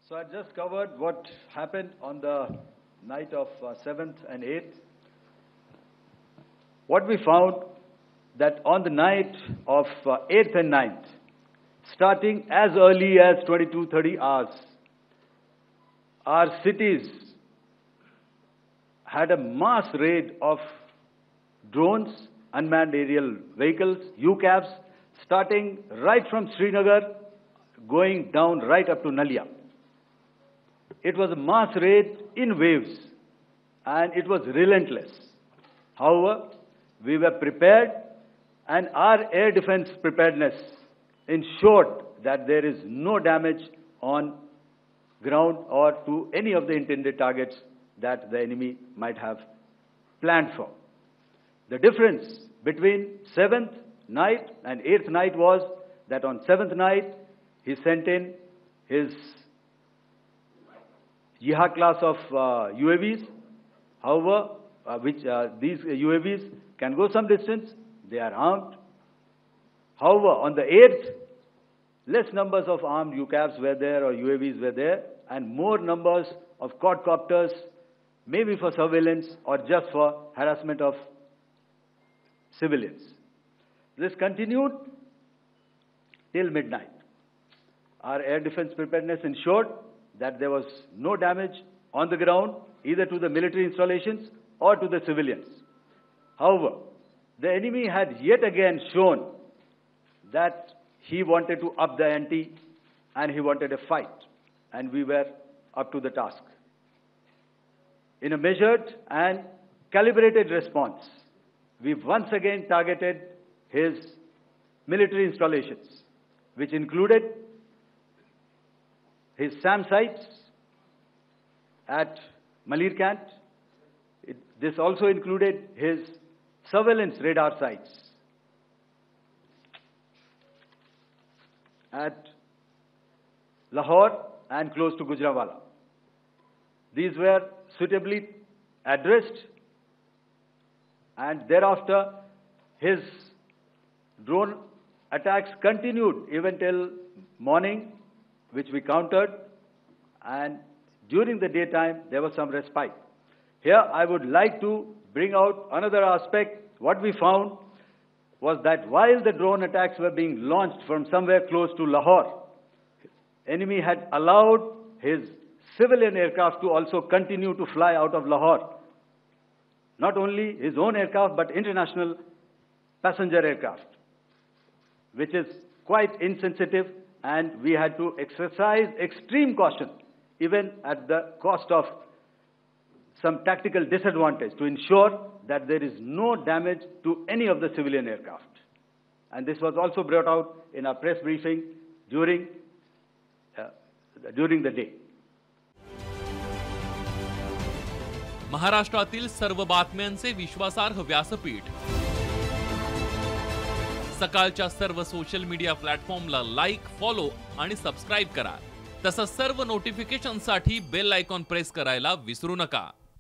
So I just covered what happened on the night of 7th and 8th. What we found that on the night of 8th and 9th, starting as early as 22:30 hours, our cities had a mass raid of drones, unmanned aerial vehicles, UCAVs, starting right from Srinagar, going down right up to Nalia. It was a mass raid in waves, and it was relentless. However, we were prepared, and our air defense preparedness ensured that there is no damage on ground or to any of the intended targets that the enemy might have planned for. The difference between 7th night and 8th night was that on 7th night, he sent in his Jihad class of UAVs. However, these UAVs can go some distance. They are armed. However, on the 8th, less numbers of armed UCAVs were there or UAVs were there, and more numbers of quadcopters, maybe for surveillance or just for harassment of civilians. This continued till midnight. Our air defense preparedness ensured that there was no damage on the ground, either to the military installations or to the civilians. However, the enemy had yet again shown that he wanted to up the ante and he wanted a fight, and we were up to the task. In a measured and calibrated response, we once again targeted his military installations, which included his SAM sites at Malirkant. This also included his surveillance radar sites at Lahore and close to Gujranwala. These were suitably addressed, and thereafter his drone attacks continued even till morning, which we countered, and during the daytime there was some respite. Here I would like to bring out another aspect. What we found was that while the drone attacks were being launched from somewhere close to Lahore, enemy had allowed his civilian aircraft to also continue to fly out of Lahore. Not only his own aircraft, but international passenger aircraft, which is quite insensitive, and we had to exercise extreme caution, even at the cost of some tactical disadvantage, to ensure that there is no damage to any of the civilian aircraft. And this was also brought out in our press briefing during the day. महाराष्ट्रातील सर्व बातम्यांचे विश्वासार्ह व्यासपीठ. सकाळच्या सर्व social media प्लॅटफॉर्मला like, follow आणि subscribe करा. तसंच सर्व नोटिफिकेशनसाठी bell icon press करायला विसरू नका.